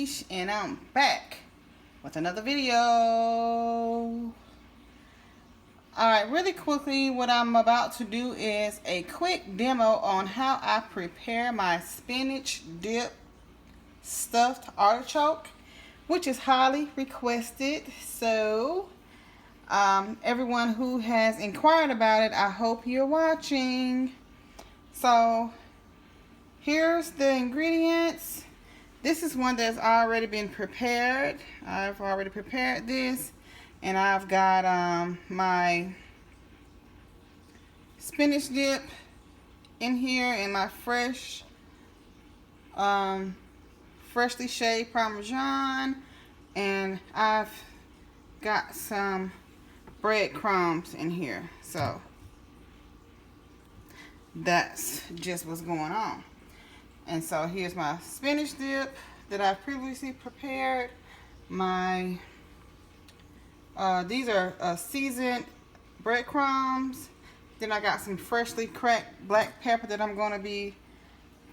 Kesh, and I'm back with another video. Alright, really quickly, what I'm about to do is a quick demo on how I prepare my spinach dip stuffed artichoke, which is highly requested. So everyone who has inquired about it, I hope you're watching. So here's the ingredients. This is one that's already been prepared. I've already prepared this, and I've got my spinach dip in here and my freshly shaved Parmesan, and I've got some breadcrumbs in here. So that's just what's going on. And so here's my spinach dip that I've previously prepared. My these are seasoned breadcrumbs. Then I got some freshly cracked black pepper that I'm going to be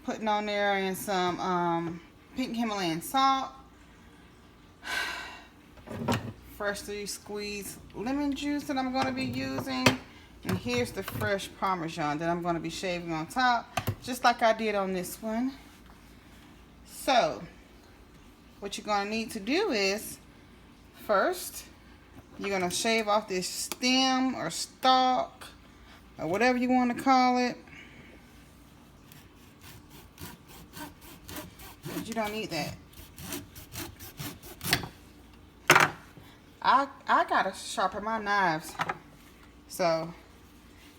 putting on there, and some pink Himalayan salt, freshly squeezed lemon juice that I'm going to be using, and here's the fresh Parmesan that I'm going to be shaving on top, just like I did on this one. So what you're going to need to do is, first you're going to shave off this stem or stalk or whatever you want to call it. But you don't need that. I gotta sharpen my knives, so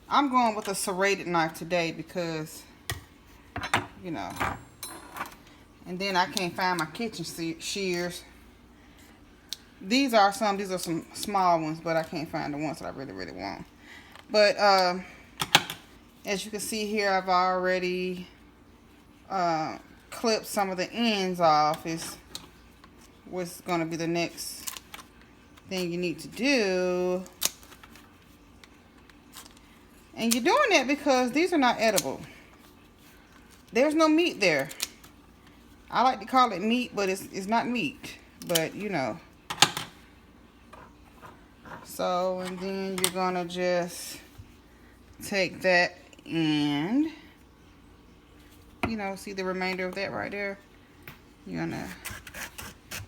I'm going with a serrated knife today because, you know, and then I can't find my kitchen shears. These are some small ones, but I can't find the ones that I really want. But as you can see here, I've already clipped some of the ends off. Is what's going to be the next thing you need to do. And you're doing that because these are not edible. There's no meat there. I like to call it meat, but it's not meat. But you know. So, and then you're gonna just take that and, you know, see the remainder of that right there. You're gonna,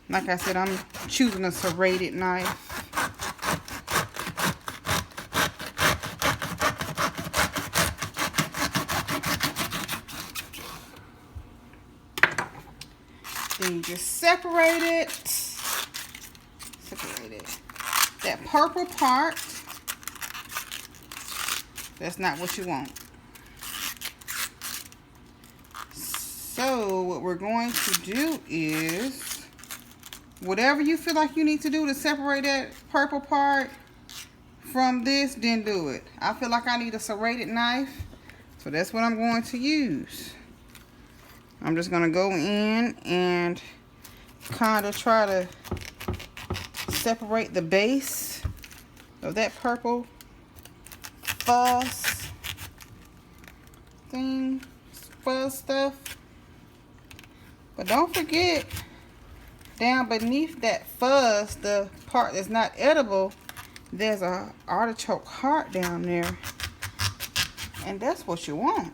like I said, I'm choosing a serrated knife. Then you just separate it. That purple part, that's not what you want. So what we're going to do is, whatever you feel like you need to do to separate that purple part from this, then do it. I feel like I need a serrated knife, so that's what I'm going to use. I'm just going to go in and kind of try to separate the base of that purple fuzz stuff. But don't forget, down beneath that fuzz, the part that's not edible, there's a artichoke heart down there, and that's what you want.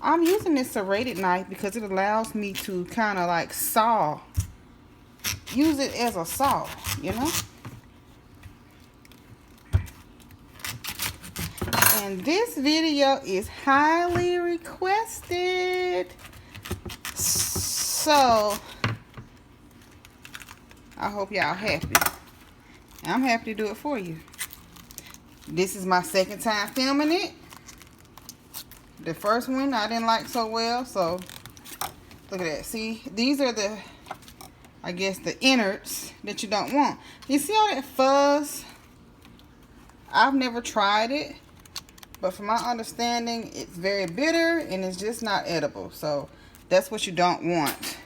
I'm using this serrated knife because it allows me to kind of like saw. Use it as a saw, you know? And this video is highly requested. So, I hope y'all happy. I'm happy to do it for you. This is my second time filming it. The first one I didn't like so well, so look at that. See, these are the, I guess, the innards that you don't want. You see all that fuzz? I've never tried it, but from my understanding, it's very bitter and it's just not edible. So that's what you don't want.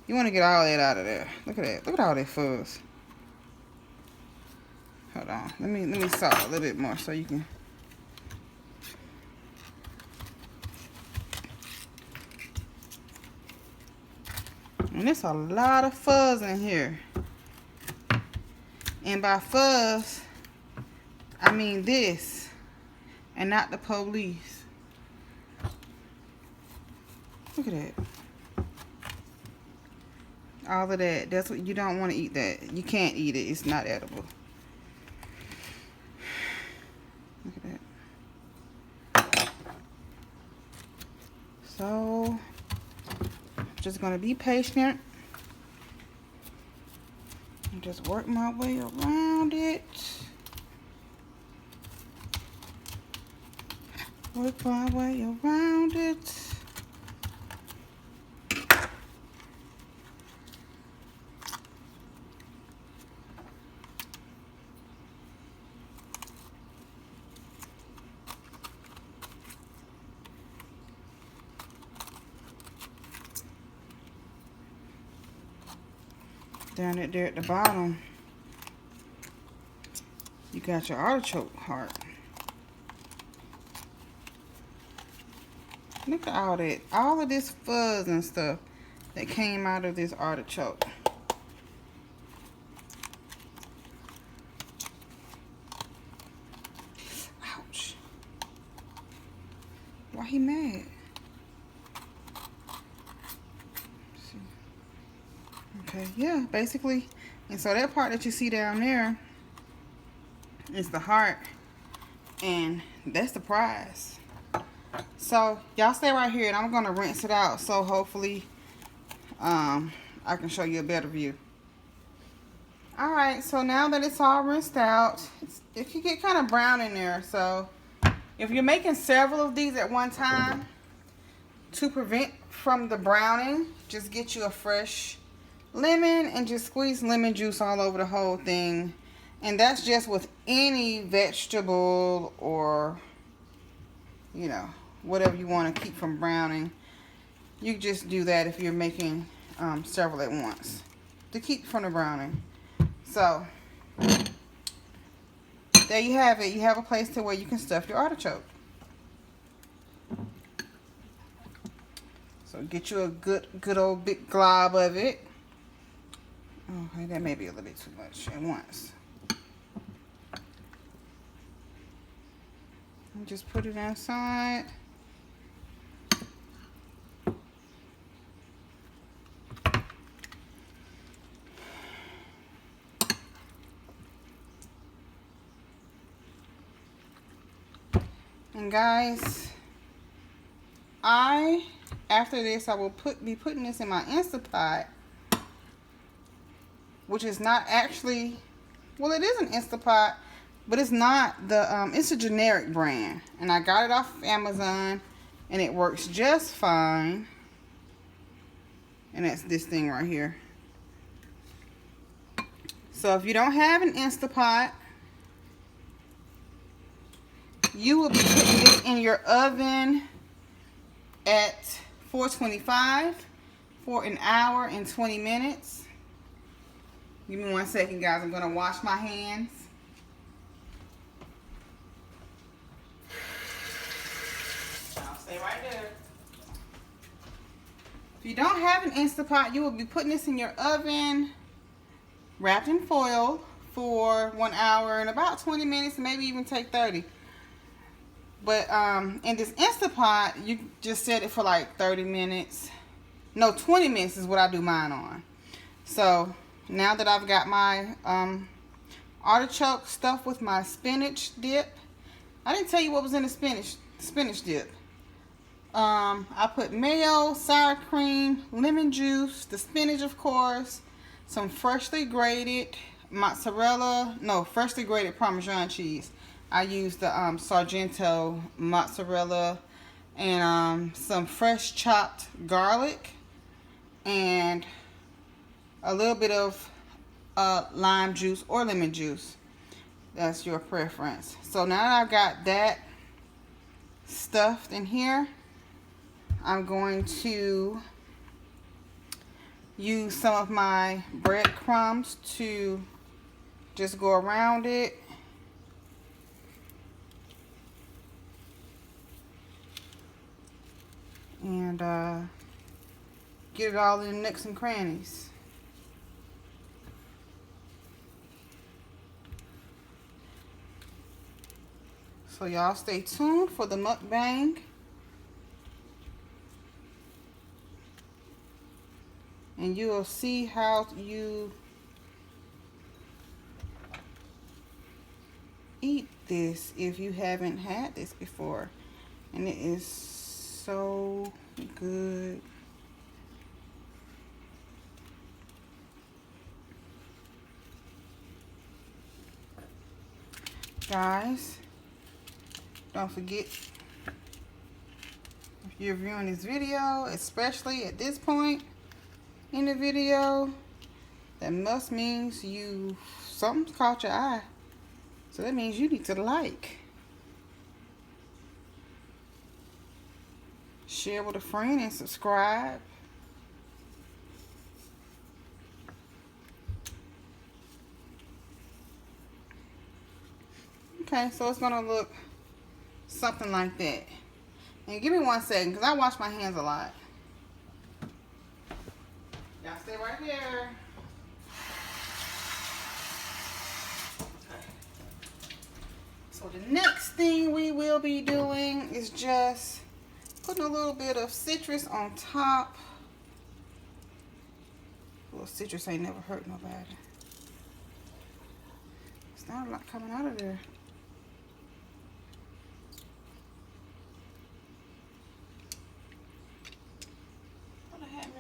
You want to get all that out of there. Look at that. Look at all that fuzz. Hold on. Let me saw a little bit more so you can. And there's a lot of fuzz in here. And by fuzz, I mean this, and not the police. Look at that. All of that. That's what you don't want to eat that. You can't eat it. It's not edible. Look at that. So, I'm just going to be patient. And just work my way around it. Work my way around it. Down there at the bottom, you got your artichoke heart. Look at all that, all of this fuzz and stuff that came out of this artichoke. Ouch. Why he mad? Okay, yeah, basically. And so that part that you see down there is the heart, and that's the prize. So y'all stay right here, and I'm gonna rinse it out, so hopefully I can show you a better view. All right, so now that it's all rinsed out, it can get kind of brown in there. So if you're making several of these at one time, to prevent from the browning, just get you a fresh lemon and just squeeze lemon juice all over the whole thing. And that's just with any vegetable or, you know, whatever you want to keep from browning. You just do that if you're making several at once to keep from the browning. So there you have it. You have a place to where you can stuff your artichoke. So get you a good old big glob of it. Okay, that may be a little bit too much at once. And just put it inside. And guys, after this, I will be putting this in my Instapot, which is not actually, well, it is an Instapot, but it's not the, it's a generic brand. And I got it off of Amazon, and it works just fine. And that's this thing right here. So if you don't have an Instapot, you will be putting this in your oven at 425 for an hour and 20 minutes. Give me 1 second, guys. I'm going to wash my hands. I'll stay right there. If you don't have an Instapot, you will be putting this in your oven, wrapped in foil, for 1 hour and about 20 minutes, maybe even take 30. But in this Instapot, you just set it for like 30 minutes. No, 20 minutes is what I do mine on. So now that I've got my artichoke stuffed with my spinach dip. I didn't tell you what was in the spinach dip. I put mayo, sour cream, lemon juice, the spinach of course, some freshly grated freshly grated Parmesan cheese. I used the Sargento mozzarella and some fresh chopped garlic and a little bit of lime juice or lemon juice. That's your preference. So now that I've got that stuffed in here, I'm going to use some of my breadcrumbs to just go around it. And get it all in the nooks and crannies. So y'all stay tuned for the mukbang. And you will see how you eat this if you haven't had this before. And it is so good. Guys, don't forget, if you're viewing this video, especially at this point in the video, that must means something's caught your eye. So that means you need to like, share with a friend, and subscribe. Okay, so it's gonna look something like that. And give me 1 second, because I wash my hands a lot. Y'all stay right there. So the next thing we will be doing is just putting a little bit of citrus on top. A little citrus ain't never hurt nobody. It's not a lot coming out of there.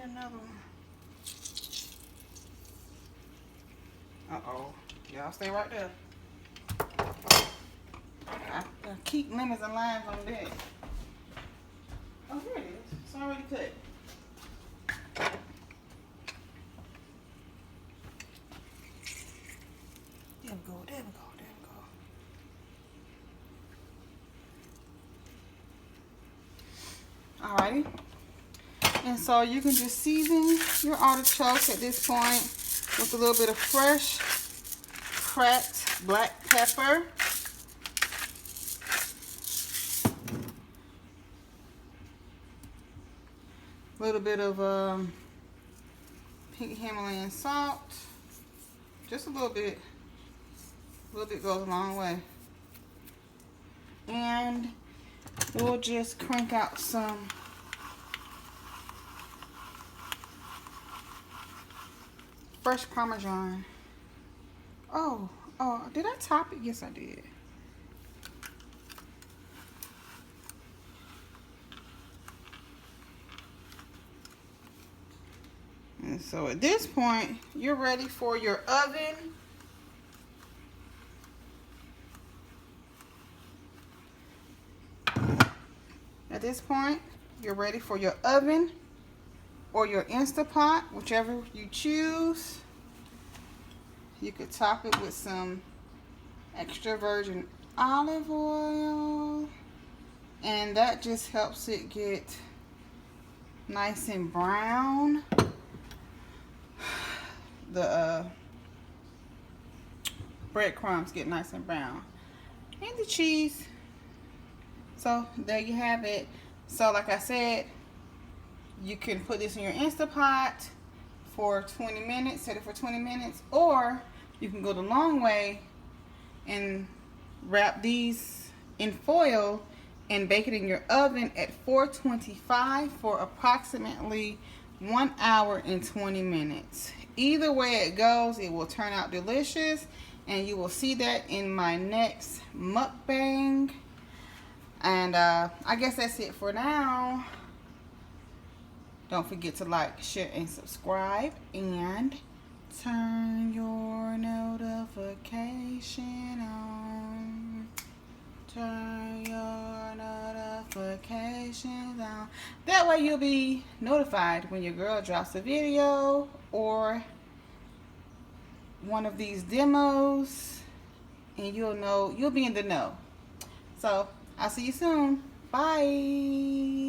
Another one. Uh-oh. Y'all stay right there. I keep lemons and limes on deck. Oh, here it is. It's already cut. There we go. There we go. There we go. Alrighty. And so you can just season your artichoke at this point with a little bit of fresh cracked black pepper. A little bit of pink Himalayan salt. Just a little bit. A little bit goes a long way. And we'll just crank out some fresh Parmesan. Oh, did I top it? Yes, I did. And so at this point, you're ready for your oven. At this point, you're ready for your oven or your Instapot, whichever you choose. You could top it with some extra virgin olive oil, and that just helps it get nice and brown. The breadcrumbs get nice and brown, and the cheese. So there you have it. So like I said, you can put this in your Instapot for 20 minutes, set it for 20 minutes, or you can go the long way and wrap these in foil and bake it in your oven at 425 for approximately 1 hour and 20 minutes. Either way it goes, it will turn out delicious, and you will see that in my next mukbang. And I guess that's it for now. Don't forget to like, share, and subscribe, and turn your notification on. Turn your notifications on. That way you'll be notified when your girl drops a video or one of these demos, and you'll be in the know. So I'll see you soon. Bye.